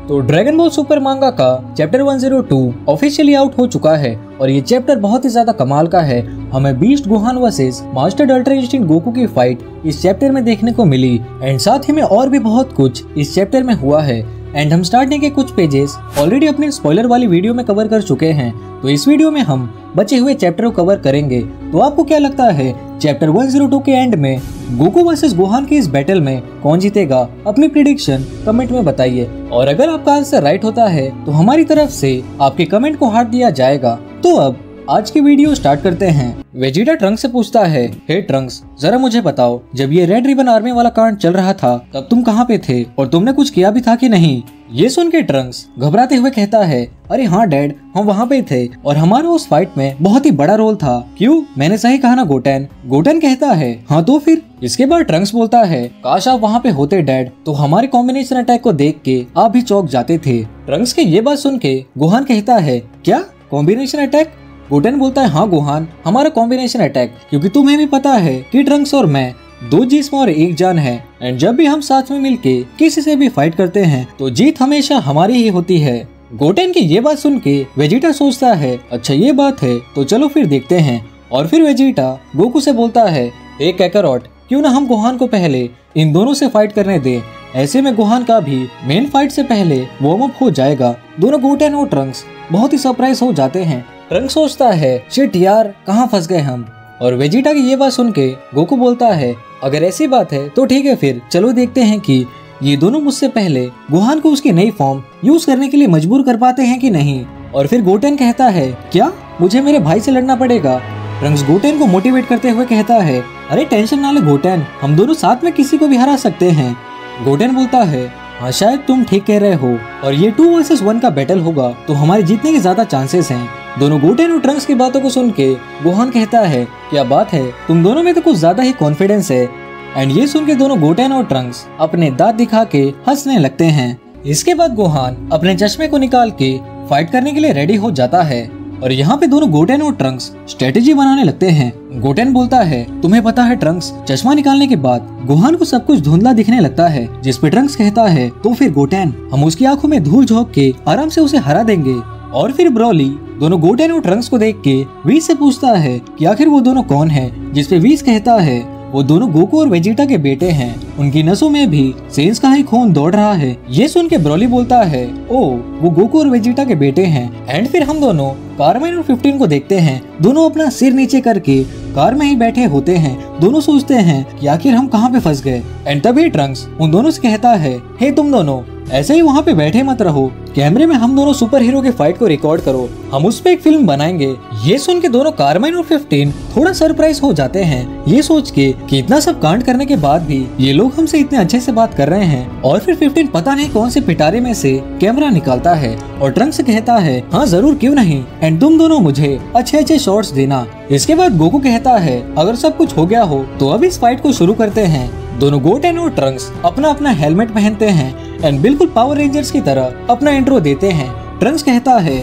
तो dragon ball super मांगा का चैप्टर 102 ऑफिशियली आउट हो चुका है और ये चैप्टर बहुत ही ज्यादा कमाल का है। हमें beast Gohan versus master ultra instinct Goku की फाइट इस चैप्टर में देखने को मिली एंड साथ ही में और भी बहुत कुछ इस चैप्टर में हुआ है। एंड हम स्टार्टिंग के कुछ पेजेस ऑलरेडी अपने स्पॉइलर वाली वीडियो में कवर कर चुके हैं, तो इस वीडियो में हम बचे हुए चैप्टर को कवर करेंगे। तो आपको क्या लगता है चैप्टर 102 के एंड में गोकू वर्सेस गोहान की इस बैटल में कौन जीतेगा? अपनी प्रिडिक्शन कमेंट में बताइए और अगर आपका आंसर राइट होता है तो हमारी तरफ से आपके कमेंट को हार्ट दिया जाएगा। तो अब आज की वीडियो स्टार्ट करते हैं। वेजिटा ट्रंक्स से पूछता है, हे ट्रंक्स जरा मुझे बताओ, जब ये रेड रिबन आर्मी वाला कांड चल रहा था तब तुम कहाँ पे थे और तुमने कुछ किया भी था कि नहीं? ये सुन के ट्रंक्स घबराते हुए कहता है, अरे हाँ डैड, हम वहाँ पे थे और हमारा उस फाइट में बहुत ही बड़ा रोल था। क्यों? मैंने सही कहा ना गोटेन? गोटेन कहता है, हाँ तो फिर? इसके बाद ट्रंक्स बोलता है, काश आप वहाँ पे होते डैड, तो हमारे कॉम्बिनेशन अटैक को देख के आप भी चौंक जाते थे। ट्रंक्स के ये बात सुन के गोहान कहता है, क्या कॉम्बिनेशन अटैक? गोटेन बोलता है, हाँ गोहान, हमारा कॉम्बिनेशन अटैक, क्योंकि तुम्हें भी पता है कि ट्रंक्स और मैं दो जिस्म और एक जान है एंड जब भी हम साथ में मिलके किसी से भी फाइट करते हैं तो जीत हमेशा हमारी ही होती है। गोटेन की ये बात सुन के वेजिटा सोचता है, अच्छा ये बात है तो चलो फिर देखते हैं। और फिर वेजिटा गोकू से बोलता है, एक कैकरॉट, क्यों ना हम गोहान को पहले इन दोनों से फाइट करने दे, ऐसे में गोहान का भी मेन फाइट से पहले वार्म अप हो जाएगा। दोनों गोटेन और ट्रंक्स बहुत ही सरप्राइज हो जाते हैं। ट्रंक्स सोचता है, शिट यार, कहाँ फंस गए हम। और वेजिटा की ये बात सुन के गोकू बोलता है, अगर ऐसी बात है तो ठीक है, फिर चलो देखते हैं कि ये दोनों मुझसे पहले गोहान को उसकी नई फॉर्म यूज करने के लिए मजबूर कर पाते हैं कि नहीं। और फिर गोटेन कहता है, क्या मुझे मेरे भाई से लड़ना पड़ेगा? ट्रंक्स गोटेन को मोटिवेट करते हुए कहता है, अरे टेंशन ना ले गोटेन, हम दोनों साथ में किसी को भी हरा सकते हैं। गोटेन बोलता है, हाँ शायद तुम ठीक कह रहे हो और ये 2 वर्सेस 1 का बैटल होगा तो हमारे जीतने के ज्यादा चांसेस हैं। दोनों गोटेन और ट्रंक्स की बातों को सुन के गोहान कहता है, क्या बात है, तुम दोनों में तो कुछ ज्यादा ही कॉन्फिडेंस है। एंड ये सुन के दोनों गोटेन और ट्रंक्स अपने दांत दिखा के हंसने लगते हैं। इसके बाद गोहान अपने चश्मे को निकाल के फाइट करने के लिए रेडी हो जाता है और यहाँ पे दोनों गोटेन और ट्रंक्स स्ट्रेटेजी बनाने लगते हैं। गोटेन बोलता है, तुम्हें पता है ट्रंक्स, चश्मा निकालने के बाद गोहान को सब कुछ धुंधला दिखने लगता है, जिस पे ट्रंक्स कहता है, तो फिर गोटेन, हम उसकी आंखों में धूल झोंक के आराम से उसे हरा देंगे। और फिर ब्रोली दोनों गोटेन और ट्रंक्स को देख के वीस से पूछता है कि आखिर वो दोनों कौन हैं, जिस पे वीस कहता है, वो दोनों गोकू और वेजिटा के बेटे हैं, उनकी नसों में भी सेंस का ही खून दौड़ रहा है। ये सुन के ब्रोली बोलता है, ओ वो गोकू और वेजिटा के बेटे हैं। एंड फिर हम दोनों कारमेन और 15 को देखते हैं, दोनों अपना सिर नीचे करके कार में ही बैठे होते हैं। दोनों सोचते हैं कि आखिर हम कहाँ पे फंस गए। एंड तभी ट्रंक्स उन दोनों से कहता है, हे तुम दोनों ऐसे ही वहाँ पे बैठे मत रहो, कैमरे में हम दोनों सुपर हीरो के फाइट को रिकॉर्ड करो, हम उस पे एक फिल्म बनाएंगे। ये सुन के दोनों कारमेन और 15 थोड़ा सरप्राइज हो जाते हैं, ये सोच के कि इतना सब कांड करने के बाद भी ये लोग हमसे इतने अच्छे से बात कर रहे हैं। और फिर 15 पता नहीं कौन से पिटारे में से कैमरा निकालता है और ट्रंक्स से कहता है, हाँ जरूर क्यों नहीं, एंड तुम दोनों मुझे अच्छे अच्छे शॉट्स देना। इसके बाद गोकू कहता है, अगर सब कुछ हो गया हो तो अब इस फाइट को शुरू करते हैं। दोनों गोटेन और ट्रंक्स अपना अपना हेलमेट पहनते हैं एंड बिल्कुल पावर रेंजर्स की तरह अपना इंट्रो देते हैं। ट्रंक्स कहता है,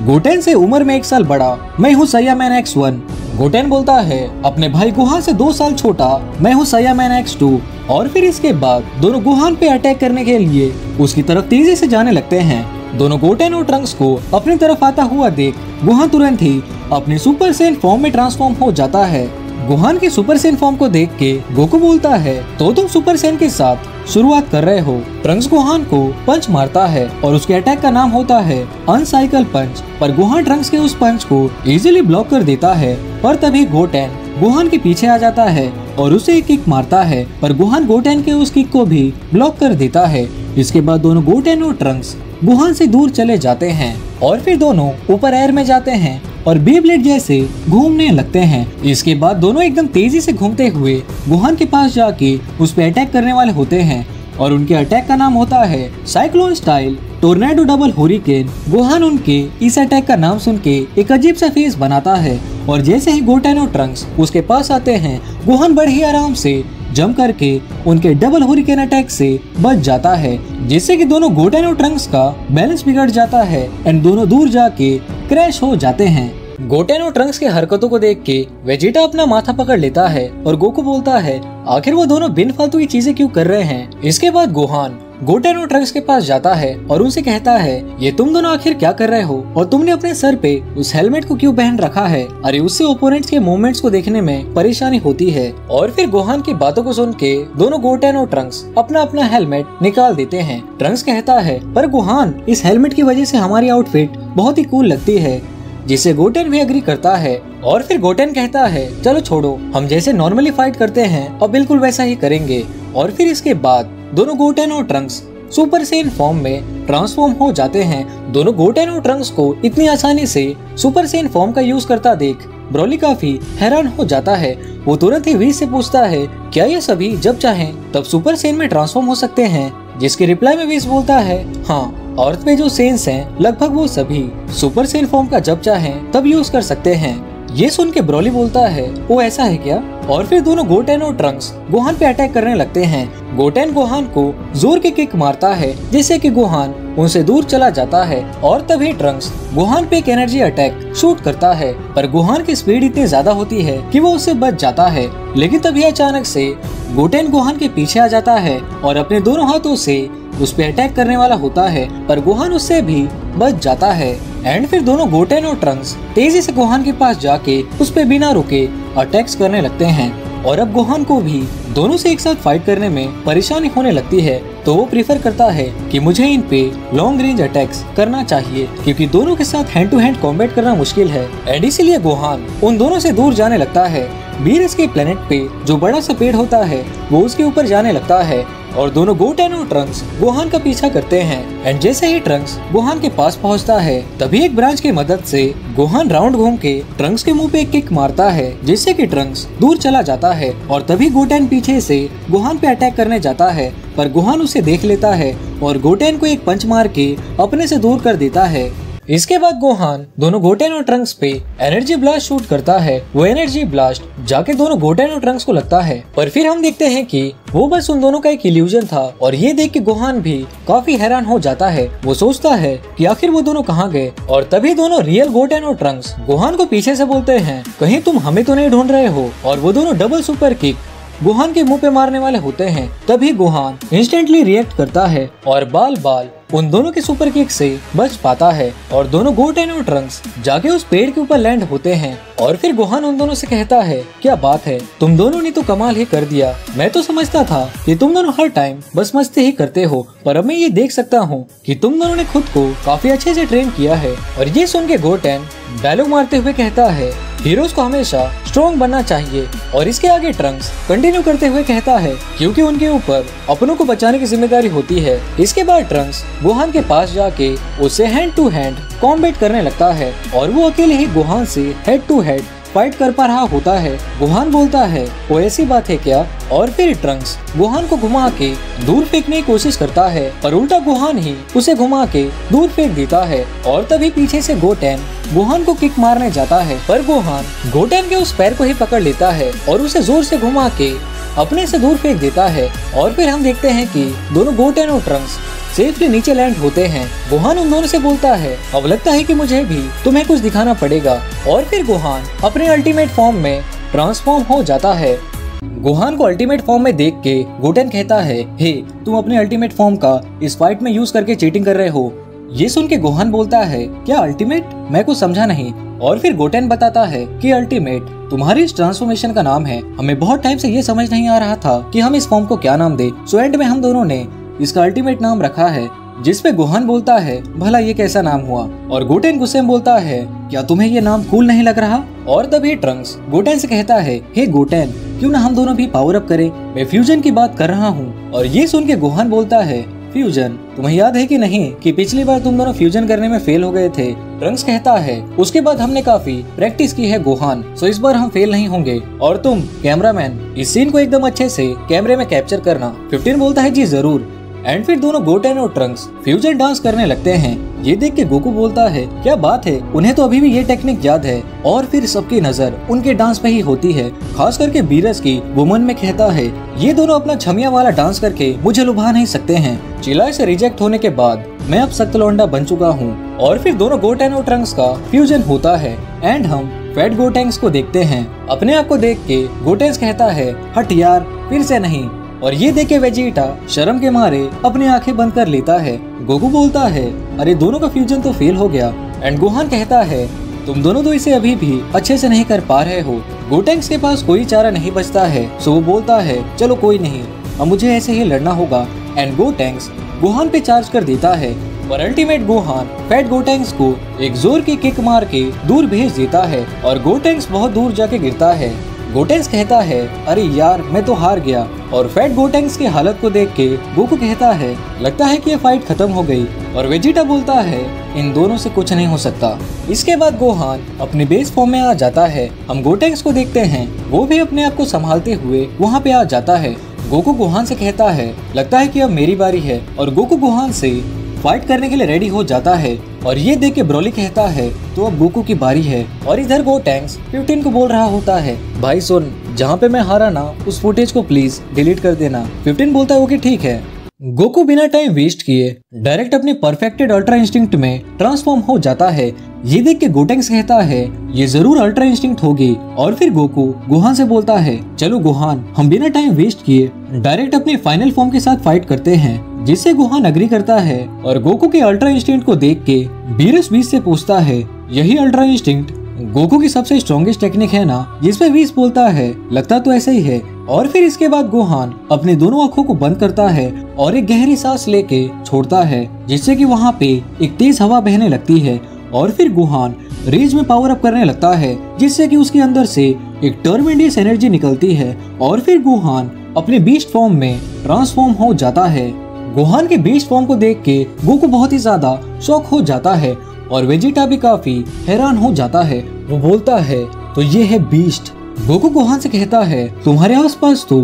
गोटेन से उम्र में 1 साल बड़ा मैं हूँ सायामैन X1। गोटेन बोलता है, अपने भाई गोहान से 2 साल छोटा मैं हूँ सायामैन X2। और फिर इसके बाद दोनों गोहान पे अटैक करने के लिए उसकी तरफ तेजी से जाने लगते हैं। दोनों गोटेन और ट्रंक्स को अपनी तरफ आता हुआ देख गोहान तुरंत ही अपनी सुपर सेन फॉर्म में ट्रांसफॉर्म हो जाता है। गोहान की सुपर सेन फॉर्म को देख के गोकू बोलता है, तो तुम सुपर सेन के साथ शुरुआत कर रहे हो। ट्रंक्स गोहान को पंच मारता है और उसके अटैक का नाम होता है अनसाइकिल पंच, पर गोहान ट्रंक्स के उस पंच को इजीली ब्लॉक कर देता है। पर तभी गोटेन गोहान के पीछे आ जाता है और उसे एक किक मारता है, पर गोहान गोटेन के उस किक को भी ब्लॉक कर देता है। इसके बाद दोनों गोटेन और ट्रंक्स गोहान से दूर चले जाते हैं और फिर दोनों ऊपर एयर में जाते हैं और बेब्लेड जैसे घूमने लगते हैं। इसके बाद दोनों एकदम तेजी से घूमते हुए गोहान के पास जाके उस पे अटैक करने वाले होते हैं और उनके अटैक का नाम होता है cyclone style tornado double hurricane. Gohan उनके इस अटैक का नाम सुन के एक अजीब सा फेस बनाता है और जैसे ही गोटेन और ट्रंक्स उसके पास आते हैं, गोहान बड़े ही आराम से जंप करके उनके डबल हुरिकेन अटैक से बच जाता है, जिससे कि दोनों गोटेन और ट्रंक्स का बैलेंस बिगड़ जाता है एंड दोनों दूर जाके क्रैश हो जाते हैं। गोटेन और ट्रंक्स की हरकतों को देख के वेजिटा अपना माथा पकड़ लेता है और गोकू बोलता है, आखिर वो दोनों बिन फालतू की चीजें क्यों कर रहे हैं। इसके बाद गोहान गोटेन और ट्रंक्स के पास जाता है और उनसे कहता है, ये तुम दोनों आखिर क्या कर रहे हो और तुमने अपने सर पे उस हेलमेट को क्यों पहन रखा है? अरे उससे ओपोनेंट्स के मूवमेंट्स को देखने में परेशानी होती है। और फिर गोहान की बातों को सुन के दोनों गोटेन और ट्रंक्स अपना अपना हेलमेट निकाल देते हैं। ट्रंक्स कहता है, पर गोहान इस हेलमेट की वजह से हमारी आउटफिट बहुत ही कूल लगती है, जिसे गोटेन भी एग्री करता है। और फिर गोटेन कहता है, चलो छोड़ो, हम जैसे नॉर्मली फाइट करते हैं अब बिल्कुल वैसा ही करेंगे। और फिर इसके बाद दोनों गोटेन और ट्रंक्स सुपर सेन फॉर्म में ट्रांसफॉर्म हो जाते हैं। दोनों गोटेन और ट्रंक्स को इतनी आसानी से सुपर सेन फॉर्म का यूज करता देख ब्रोली काफी हैरान हो जाता है। वो तुरंत ही वीज से पूछता है, क्या ये सभी जब चाहें तब सुपर सेन में ट्रांसफॉर्म हो सकते हैं? जिसके रिप्लाई में वीज बोलता है, हाँ, अर्थ पे जो सेन्स हैं लगभग वो सभी सुपर सेन फॉर्म का जब चाहें तब यूज कर सकते हैं। ये सुन के ब्रोली बोलता है, वो ऐसा है क्या? और फिर दोनों गोटेन और ट्रंक्स गोहान पे अटैक करने लगते हैं। गोटेन गोहान को जोर के किक मारता है जिससे कि गोहान उनसे दूर चला जाता है। और तभी ट्रंक्स गोहान पे एक एनर्जी अटैक शूट करता है, पर गोहान की स्पीड इतनी ज्यादा होती है कि वो उससे बच जाता है। लेकिन तभी अचानक से गोटेन गोहान के पीछे आ जाता है और अपने दोनों हाथों से उस पे अटैक करने वाला होता है, पर गोहान उससे भी बच जाता है। एंड फिर दोनों गोटेन और ट्रंक्स तेजी से गोहान के पास जाके उस पे बिना रुके अटैक्स करने लगते हैं। और अब गोहान को भी दोनों से एक साथ फाइट करने में परेशानी होने लगती है, तो वो प्रीफर करता है कि मुझे इन पे लॉन्ग रेंज अटैक्स करना चाहिए, क्योंकि दोनों के साथ हैंड टू हैंड कॉम्बैट करना मुश्किल है। एंड इसीलिए गोहान उन दोनों से दूर जाने लगता है। बीरस के प्लेनेट पे जो बड़ा सा पेड़ होता है वो उसके ऊपर जाने लगता है और दोनों गोटेन और ट्रंक्स गोहान का पीछा करते हैं। एंड जैसे ही ट्रंक्स गोहान के पास पहुंचता है तभी एक ब्रांच की मदद से गोहान राउंड घूम के ट्रंक्स के मुंह पे एक किक मारता है, जिससे कि ट्रंक्स दूर चला जाता है। और तभी गोटेन पीछे से गोहान पे अटैक करने जाता है, पर गोहान उसे देख लेता है और गोटेन को एक पंच मार के अपने से दूर कर देता है। इसके बाद गोहान दोनों गोटेन और ट्रंक्स पे एनर्जी ब्लास्ट शूट करता है। वो एनर्जी ब्लास्ट जाके दोनों गोटेन और ट्रंक्स को लगता है, पर फिर हम देखते हैं कि वो बस उन दोनों का एक इल्यूजन था। और ये देख के गोहान भी काफी हैरान हो जाता है। वो सोचता है कि आखिर वो दोनों कहाँ गए। और तभी दोनों रियल गोटेन और ट्रंक्स गोहान को पीछे से बोलते हैं, कहीं तुम हमें तो नहीं ढूंढ रहे हो। और वो दोनों डबल सुपर किक गोहान के मुंह पे मारने वाले होते हैं। तभी गोहान इंस्टेंटली रिएक्ट करता है और बाल बाल उन दोनों के सुपर किक से बच पाता है। और दोनों गोटेन और ट्रंक्स जाके उस पेड़ के ऊपर लैंड होते हैं। और फिर गोहान उन दोनों से कहता है, क्या बात है, तुम दोनों ने तो कमाल ही कर दिया। मैं तो समझता था कि तुम दोनों हर टाइम बस मस्ती ही करते हो, पर अब मैं ये देख सकता हूँ कि तुम दोनों ने खुद को काफी अच्छे से ट्रेन किया है। और ये सुन के गोटेन डायलॉग मारते हुए कहता है, हीरोज को हमेशा स्ट्रॉन्ग बनना चाहिए। और इसके आगे ट्रंक्स कंटिन्यू करते हुए कहता है, क्योंकि उनके ऊपर अपनों को बचाने की जिम्मेदारी होती है। इसके बाद ट्रंक्स गोहान के पास जाके उससे हैंड टू हैंड कॉम्बैट करने लगता है और वो अकेले ही गोहान से हेड टू हेड फाइट कर पा रहा होता है। गोहान बोलता है, वो ऐसी बात है क्या? और फिर ट्रंक्स गोहान को घुमा के दूर फेंकने की कोशिश करता है, पर उल्टा गोहान ही उसे घुमा के दूर फेंक देता है। और तभी पीछे से गोटेन गोहान को किक मारने जाता है, पर गोहान गोटेन के उस पैर को ही पकड़ लेता है और उसे जोर से घुमा के अपने से दूर फेंक देता है। और फिर हम देखते हैं कि दोनों गोटेन और ट्रंक्स सेफली नीचे लैंड होते हैं। गोहान उन दोनों से बोलता है, अब लगता है कि मुझे भी तुम्हें कुछ दिखाना पड़ेगा। और फिर गोहान अपने अल्टीमेट फॉर्म में ट्रांसफॉर्म हो जाता है। गोहान को अल्टीमेट फॉर्म में देख के गोटेन कहता है, हे, तुम अपने अल्टीमेट फॉर्म का इस फाइट में यूज करके चीटिंग कर रहे हो। ये सुन के गोहान बोलता है, क्या अल्टीमेट? मैं कुछ समझा नहीं। और फिर गोटेन बताता है कि अल्टीमेट तुम्हारी इस ट्रांसफॉर्मेशन का नाम है। हमें बहुत टाइम से ये समझ नहीं आ रहा था कि हम इस फॉर्म को क्या नाम दे, सो एंड में हम दोनों ने इसका अल्टीमेट नाम रखा है। जिस पे गोहान बोलता है, भला ये कैसा नाम हुआ? और गोटेन गुस्से में बोलता है, क्या तुम्हें ये नाम कूल नहीं लग रहा? और तभी ट्रंक्स गोटेन से कहता है, हे गोटेन, क्यों ना हम दोनों भी पावर अप करें? मैं फ्यूजन की बात कर रहा हूँ। और ये सुन के गोहान बोलता है, फ्यूजन? तुम्हें याद है कि नहीं कि पिछली बार तुम दोनों फ्यूजन करने में फेल हो गए थे? ट्रंक्स कहता है, उसके बाद हमने काफी प्रैक्टिस की है गोहान, सो इस बार हम फेल नहीं होंगे। और तुम कैमरामैन इस सीन को एकदम अच्छे से कैमरे में कैप्चर करना। 15 बोलता है, जी जरूर। एंड फिर दोनों गोटेन और ट्रंक्स फ्यूजन डांस करने लगते हैं। ये देख के गोकू बोलता है, क्या बात है, उन्हें तो अभी भी ये टेक्निक याद है। और फिर सबकी नजर उनके डांस पे ही होती है, खास करके बीरस की। वो मन में कहता है, ये दोनों अपना छमिया वाला डांस करके मुझे लुभा नहीं सकते हैं। चिल्लाए से रिजेक्ट होने के बाद मैं अब सख्त लौंडा बन चुका हूँ। और फिर दोनों गोटेन और ट्रंक्स का फ्यूजन होता है एंड हम फैट गोटेंग्स को देखते हैं। अपने आप को देख के गोटेंस कहता है, हट यार, फिर से नहीं। और ये देख के वेजिटा शर्म के मारे अपनी आंखें बंद कर लेता है। गोकू बोलता है अरे दोनों का फ्यूजन तो फेल हो गया। एंड गोहान कहता है तुम दोनों तो इसे अभी भी अच्छे से नहीं कर पा रहे हो। गोटेंक्स के पास कोई चारा नहीं बचता है, सो वो बोलता है चलो कोई नहीं, अब मुझे ऐसे ही लड़ना होगा। एंड गोटेंक्स गोहान पे चार्ज कर देता है और अल्टीमेट गोहान फैट गोटेंक्स को एक जोर की किक मार के दूर भेज देता है और गोटेंक्स बहुत दूर जाके गिरता है। गोटेंक्स कहता है अरे यार मैं तो हार गया। और फैट गोटेंक्स की हालत को देख के गोकू कहता है लगता है कि ये फाइट खत्म हो गई। और वेजिटा बोलता है इन दोनों से कुछ नहीं हो सकता। इसके बाद गोहान अपने बेस फॉर्म में आ जाता है। हम गोटेंक्स को देखते हैं, वो भी अपने आप को संभालते हुए वहाँ पे आ जाता है। गोकू गोहान से कहता है लगता है कि अब मेरी बारी है। और गोकू गोहान से फाइट करने के लिए रेडी हो जाता है। और ये देख के ब्रोली कहता है तो अब गोकू की बारी है। और इधर गोटेंक्स 15 को बोल रहा होता है भाई सुन, जहाँ पे मैं हारा ना उस फुटेज को प्लीज डिलीट कर देना। 15 बोलता है ओके ठीक है। गोकू बिना टाइम वेस्ट किए डायरेक्ट अपनी परफेक्टेड अल्ट्रा इंस्टिंक्ट में ट्रांसफॉर्म हो जाता है। ये देख के गोटेंक्स कहता है ये जरूर अल्ट्रा इंस्टिंक्ट होगी। और फिर गोकू गोहान से बोलता है चलो गोहान हम बिना टाइम वेस्ट किए डायरेक्ट अपनी फाइनल फॉर्म के साथ फाइट करते हैं, जिससे गोहान अग्री करता है। और गोकू के अल्ट्रा इंस्टिंक्ट को देख के बीरस बीस से पूछता है यही अल्ट्रा इंस्टिंक्ट गोकू की सबसे स्ट्रॉन्गेस्ट टेक्निक है ना? जिसपे बीस बोलता है लगता तो ऐसा ही है। और फिर इसके बाद गोहान अपनी दोनों आंखों को बंद करता है और एक गहरी सांस लेके छोड़ता है, जिससे कि वहाँ पे एक तेज हवा बहने लगती है। और फिर गोहान रेज में पावर अप करने लगता है, जिससे कि उसके अंदर से एक टर्मेंडियस एनर्जी निकलती है। और फिर गोहान अपने बीस्ट फॉर्म में ट्रांसफॉर्म हो जाता है। गोहान के बीस्ट फॉर्म को देख के गोकू बहुत ही ज्यादा शॉक हो जाता है और वेजिटा भी काफी हैरान हो जाता है। वो बोलता है तो ये है बीस्ट। गोकू गोहान से कहता है तुम्हारे आसपास तो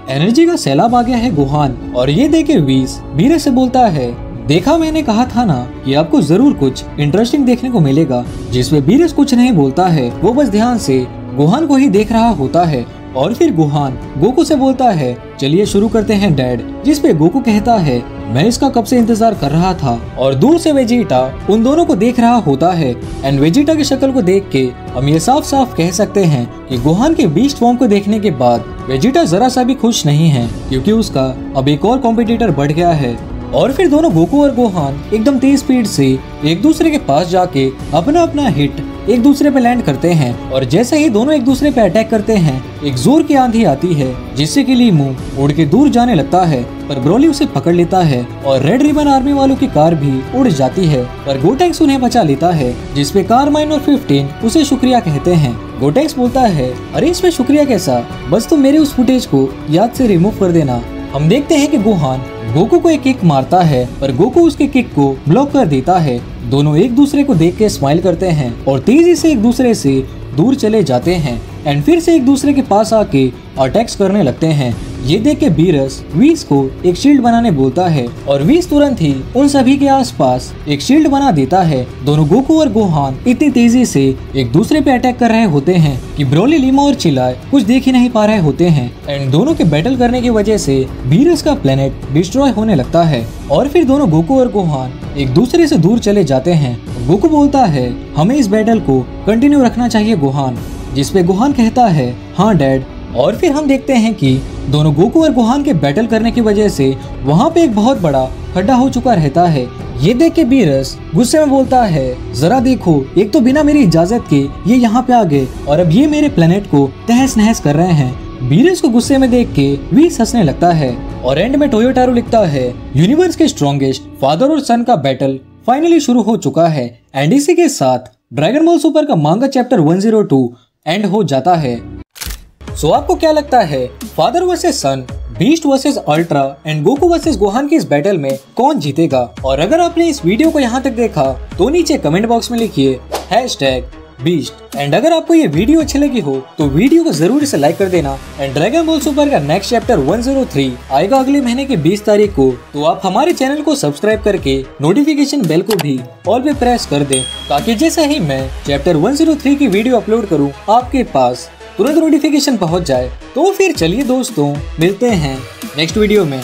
एनर्जी का सैलाब आ गया है गोहान। और ये देखे बीरस से बोलता है देखा मैंने कहा था ना कि आपको जरूर कुछ इंटरेस्टिंग देखने को मिलेगा। जिसमें बीरस कुछ नहीं बोलता है, वो बस ध्यान से गोहान को ही देख रहा होता है। और फिर गोहान गोकू से बोलता है चलिए शुरू करते हैं डैड। जिसपे गोकू कहता है मैं इसका कब से इंतजार कर रहा था। और दूर से वेजिटा उन दोनों को देख रहा होता है। एंड वेजिटा की शक्ल को देख के हम ये साफ साफ कह सकते हैं कि गोहान के बीस्ट फॉर्म को देखने के बाद वेजिटा जरा सा भी खुश नहीं है, क्योंकि उसका अब एक और कॉम्पिटिटर बढ़ गया है। और फिर दोनों गोकू और गोहान एकदम तेज स्पीड से एक दूसरे के पास जाके अपना अपना हिट एक दूसरे पे लैंड करते हैं। और जैसे ही दोनों एक दूसरे पे अटैक करते हैं एक जोर की आंधी आती है, जिससे कि लीमू उड़ के दूर जाने लगता है। पर ब्रोली उसे पकड़ लेता है और रेड रिबन आर्मी वालों की कार भी उड़ जाती है। पर गोटेंक्स उन्हें बचा लेता है, जिसपे कारमाइन और 15 उसे शुक्रिया कहते हैं। गोटेंक्स बोलता है अरे इसमें शुक्रिया कैसा, बस तुम मेरे उस फुटेज को याद से रिमूव कर देना। हम देखते हैं कि गोहान गोकू को एक किक मारता है, पर गोकू उसके किक को ब्लॉक कर देता है। दोनों एक दूसरे को देख के स्माइल करते हैं और तेजी से एक दूसरे से दूर चले जाते हैं। एंड फिर से एक दूसरे के पास आके अटैक्स करने लगते हैं। ये देख के बीरस वीस को एक शील्ड बनाने बोलता है और वीस तुरंत ही उन सभी के आसपास एक शील्ड बना देता है। दोनों गोकू और गोहान इतनी तेजी से एक दूसरे पे अटैक कर रहे होते हैं कि ब्रोली, लीमा और चिल्लाए कुछ देख ही नहीं पा रहे होते हैं। एंड दोनों के बैटल करने की वजह से बीरस का प्लेनेट डिस्ट्रॉय होने लगता है। और फिर दोनों गोकू और गोहान एक दूसरे से दूर चले जाते हैं। गोकू बोलता है हमें इस बैटल को कंटिन्यू रखना चाहिए गोहान। जिसपे गोहान कहता है हाँ डैड। और फिर हम देखते हैं कि दोनों गोकू और गोहान के बैटल करने की वजह से वहाँ पे एक बहुत बड़ा खड्डा हो चुका रहता है। ये देख के बीरस गुस्से में बोलता है जरा देखो, एक तो बिना मेरी इजाजत के ये यहाँ पे आ गए और अब ये मेरे प्लेनेट को तहस नहस कर रहे हैं। बीरस को गुस्से में देख के वीस हंसने लगता है। और एंड में टोयोटारो लिखता है यूनिवर्स के स्ट्रॉन्गेस्ट फादर और सन का बैटल फाइनली शुरू हो चुका है। एंड इसी के साथ ड्रैगन बॉल सुपर का मांगा चैप्टर 102 एंड हो जाता है। सो आपको क्या लगता है father versus son, beast versus ultra and Goku versus Gohan की इस बैटल में कौन जीतेगा? और अगर आपने इस वीडियो को यहाँ तक देखा तो नीचे कमेंट बॉक्स में लिखिए #बीस्ट। एंड अगर आपको ये वीडियो अच्छी लगी हो तो वीडियो को जरूर इसे लाइक कर देना। एंड ड्रैगन बॉल सुपर का नेक्स्ट चैप्टर 103 आएगा अगले महीने के 20 तारीख को, तो आप हमारे चैनल को सब्सक्राइब करके नोटिफिकेशन बेल को भी ऑल पे प्रेस कर दें, ताकि जैसे ही मैं चैप्टर 103 की वीडियो अपलोड करूँ आपके पास तुरंत नोटिफिकेशन पहुंच जाए। तो फिर चलिए दोस्तों, मिलते हैं नेक्स्ट वीडियो में।